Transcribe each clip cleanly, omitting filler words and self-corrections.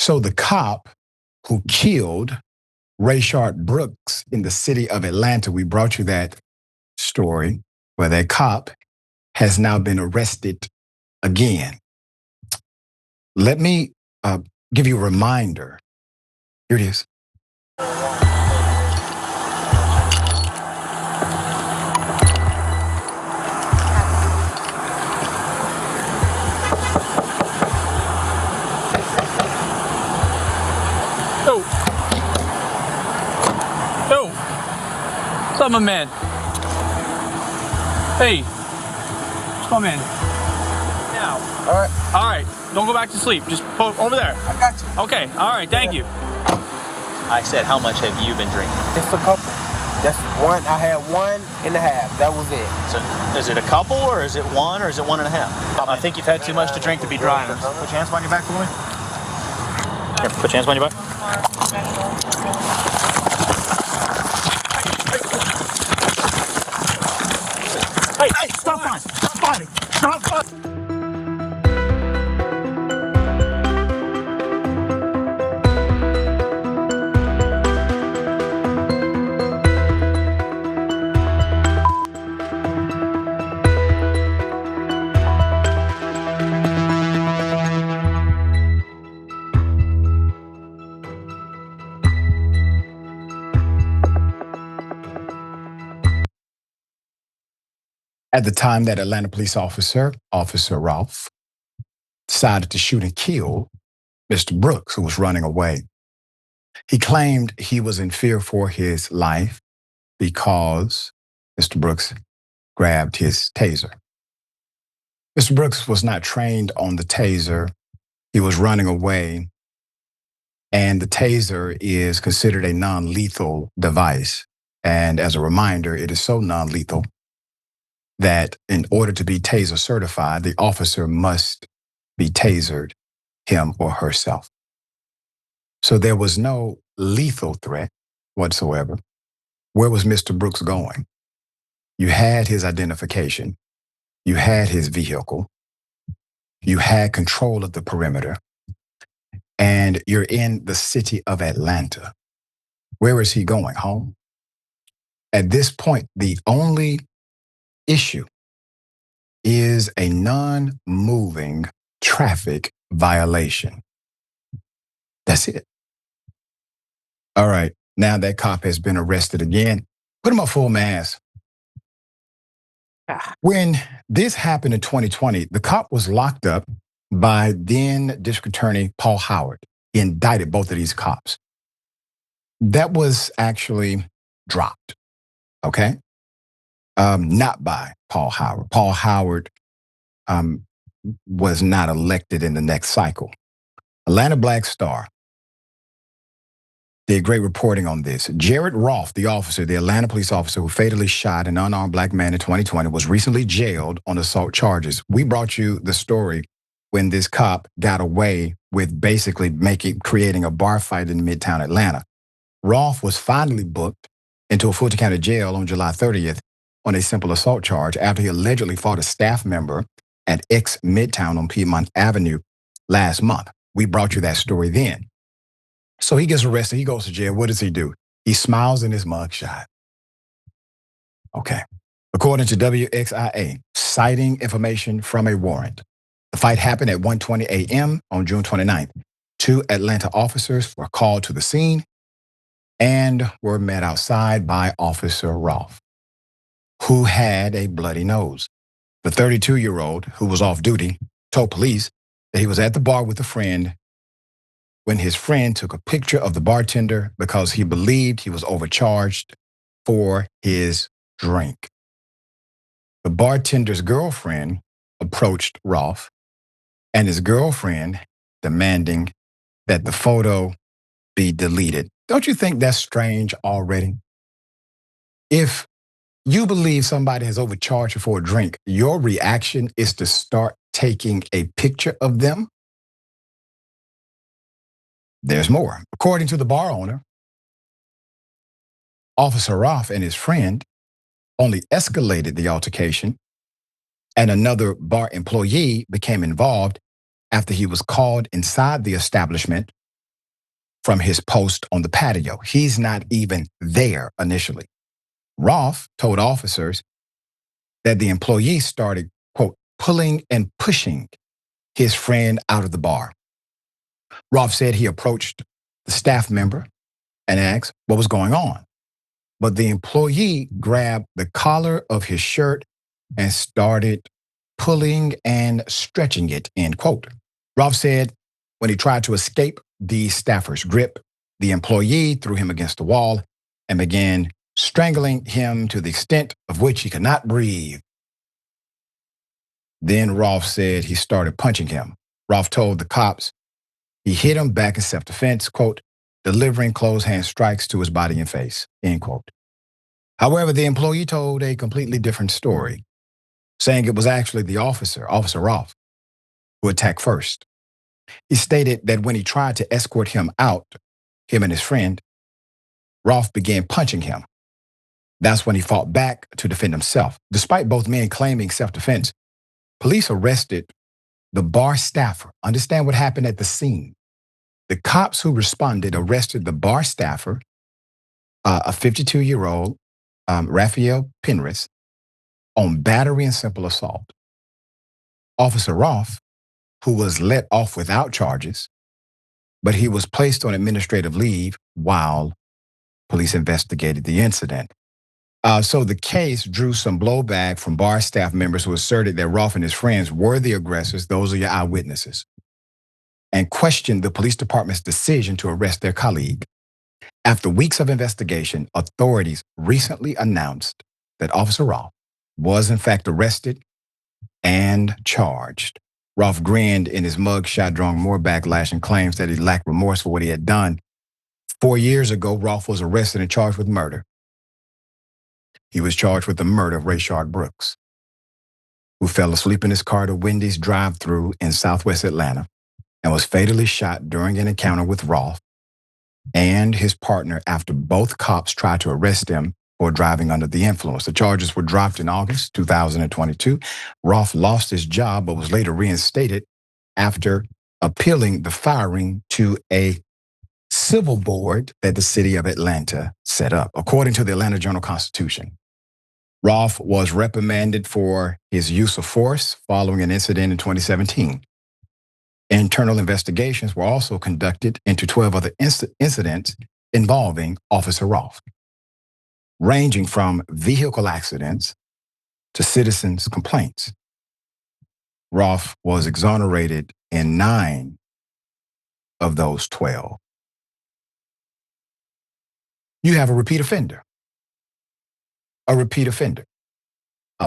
So the cop who killed Rayshard Brooks in the city of Atlanta, we brought you that story where that cop has now been arrested again. Let me give you a reminder. Here it is. What's up, my man? Hey, just come in. Now. All right. All right. Don't go back to sleep. Just over there. I got you. Okay. All right. Thank you. I said, how much have you been drinking? Just a couple. That's one. I had 1.5. That was it. So, is it a couple, or is it one, or is it 1.5? I think you've had too much to drink to be driving. Put your hands behind your back for me. Here, put your hands behind your back. Hey, stop fighting! Stop fighting! Stop fighting! At the time that Atlanta police officer, Officer Rolfe, decided to shoot and kill Mr. Brooks, who was running away. He claimed he was in fear for his life because Mr. Brooks grabbed his taser. Mr. Brooks was not trained on the taser. He was running away, and the taser is considered a non-lethal device. And as a reminder, it is so non-lethal that in order to be taser certified, the officer must be tasered, him or herself. So there was no lethal threat whatsoever. Where was Mr. Brooks going? You had his identification. You had his vehicle. You had control of the perimeter. And you're in the city of Atlanta. Where is he going? Home? At this point, the only issue is a non-moving traffic violation. That's it. All right, now that cop has been arrested again. Put him on full mask. When this happened in 2020, the cop was locked up by then District Attorney Paul Howard. He indicted both of these cops. That was actually dropped, okay? Not by Paul Howard. Paul Howard was not elected in the next cycle. Atlanta Black Star did great reporting on this. Garrett Rolfe, the officer, the Atlanta police officer who fatally shot an unarmed black man in 2020, was recently jailed on assault charges. We brought you the story when this cop got away with basically creating a bar fight in Midtown Atlanta. Roth was finally booked into a Fulton County Jail on July 30th on a simple assault charge after he allegedly fought a staff member at X Midtown on Piedmont Avenue last month. We brought you that story then. So he gets arrested, he goes to jail. What does he do? He smiles in his mugshot. Okay. According to WXIA, citing information from a warrant. The fight happened at 1:20 a.m. on June 29th. 2 Atlanta officers were called to the scene and were met outside by Officer Rolfe, who had a bloody nose. The 32-year-old, who was off duty, told police that he was at the bar with a friend when his friend took a picture of the bartender because he believed he was overcharged for his drink. The bartender's girlfriend approached Rolfe, and his girlfriend demanding that the photo be deleted. Don't you think that's strange already? If you believe somebody has overcharged you for a drink, your reaction is to start taking a picture of them? There's more. According to the bar owner, Officer Roth and his friend only escalated the altercation, and another bar employee became involved after he was called inside the establishment from his post on the patio. He's not even there initially. Roth told officers that the employee started, quote, pulling and pushing his friend out of the bar. Roth said he approached the staff member and asked what was going on. But the employee grabbed the collar of his shirt and started pulling and stretching it, end quote. Roth said when he tried to escape the staffer's grip, the employee threw him against the wall and began strangling him to the extent of which he could not breathe. Then Roth said he started punching him. Roth told the cops he hit him back in self-defense, quote, delivering closed hand strikes to his body and face, end quote. However, the employee told a completely different story, saying it was actually the officer, Officer Roth, who attacked first. He stated that when he tried to escort him out, him and his friend, Roth began punching him. That's when he fought back to defend himself. Despite both men claiming self-defense, police arrested the bar staffer. Understand what happened at the scene. The cops who responded arrested the bar staffer, a 52-year-old, Raphael Penrith, on battery and simple assault. Officer Roth, who was let off without charges, but he was placed on administrative leave while police investigated the incident. So the case drew some blowback from bar staff members who asserted that Roth and his friends were the aggressors, those are your eyewitnesses, and questioned the police department's decision to arrest their colleague. After weeks of investigation, authorities recently announced that Officer Roth was in fact arrested and charged. Roth grinned in his mugshot, drawing more backlash and claims that he lacked remorse for what he had done. 4 years ago, Roth was arrested and charged with murder. He was charged with the murder of Rayshard Brooks, who fell asleep in his car at a Wendy's drive-thru in southwest Atlanta and was fatally shot during an encounter with Roth and his partner after both cops tried to arrest him for driving under the influence. The charges were dropped in August 2022. Roth lost his job but was later reinstated after appealing the firing to a civil board that the city of Atlanta set up. According to the Atlanta Journal-Constitution, Roth was reprimanded for his use of force following an incident in 2017. Internal investigations were also conducted into 12 other incidents involving Officer Roth, ranging from vehicle accidents to citizens' complaints. Roth was exonerated in 9 of those 12. You have a repeat offender.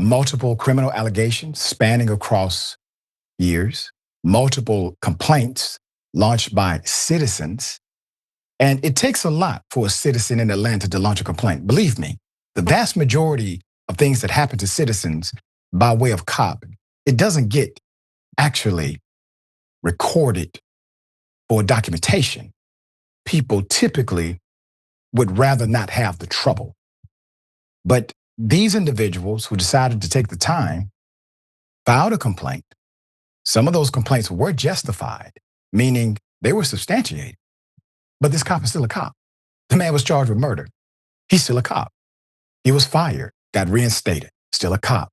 Multiple criminal allegations spanning across years, multiple complaints launched by citizens. And it takes a lot for a citizen in Atlanta to launch a complaint. Believe me, the vast majority of things that happen to citizens by way of cop, it doesn't get actually recorded for documentation. People typically would rather not have the trouble. But these individuals who decided to take the time filed a complaint. Some of those complaints were justified, meaning they were substantiated. But this cop is still a cop. The man was charged with murder. He's still a cop. He was fired, got reinstated, still a cop.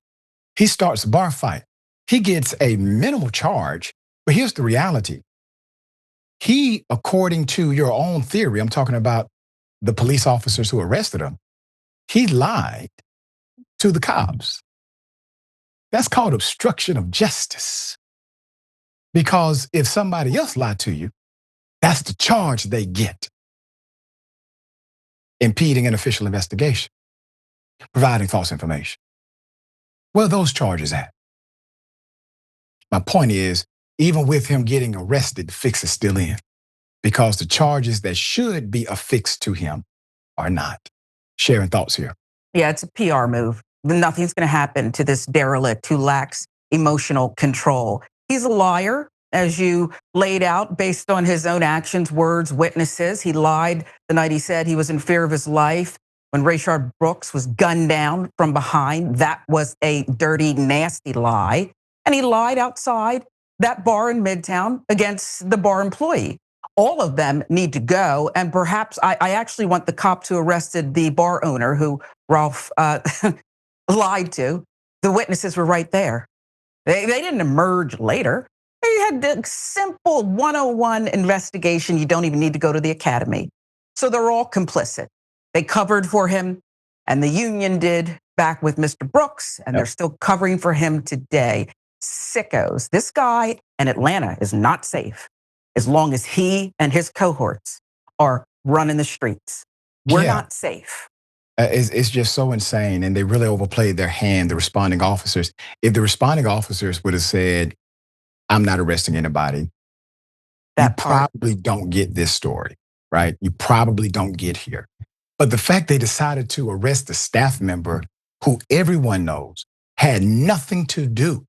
He starts a bar fight. He gets a minimal charge, but here's the reality. He, according to your own theory, I'm talking about the police officers who arrested him, he lied to the cops. That's called obstruction of justice. Because if somebody else lied to you, that's the charge they get. Impeding an official investigation, providing false information. Where are those charges at? My point is, even with him getting arrested, the fix is still in, because the charges that should be affixed to him are not. Sharon, thoughts here? Yeah, it's a PR move. Nothing's going to happen to this derelict who lacks emotional control. He's a liar, as you laid out, based on his own actions, words, witnesses. He lied the night he said he was in fear of his life when Rayshard Brooks was gunned down from behind. That was a dirty, nasty lie. And he lied outside that bar in Midtown against the bar employee. All of them need to go. And perhaps I actually want the cop to arrested the bar owner who Rolfe lied to. The witnesses were right there. They didn't emerge later. They had a simple 101 investigation. You don't even need to go to the academy. So they're all complicit. They covered for him, and the union did back with Mr. Brooks, and they're still covering for him today. Sickos. This guy in Atlanta is not safe as long as he and his cohorts are running the streets. We're not safe. It's just so insane, and they really overplayed their hand, the responding officers. If the responding officers would have said, I'm not arresting anybody, you probably don't get this story, right? You probably don't get here. But the fact they decided to arrest a staff member who everyone knows had nothing to do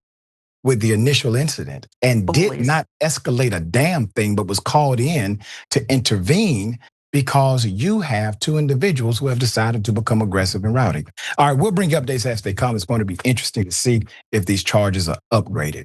with the initial incident and did not escalate a damn thing, but was called in to intervene because you have two individuals who have decided to become aggressive and rowdy. All right, we'll bring you updates as they come. It's going to be interesting to see if these charges are upgraded.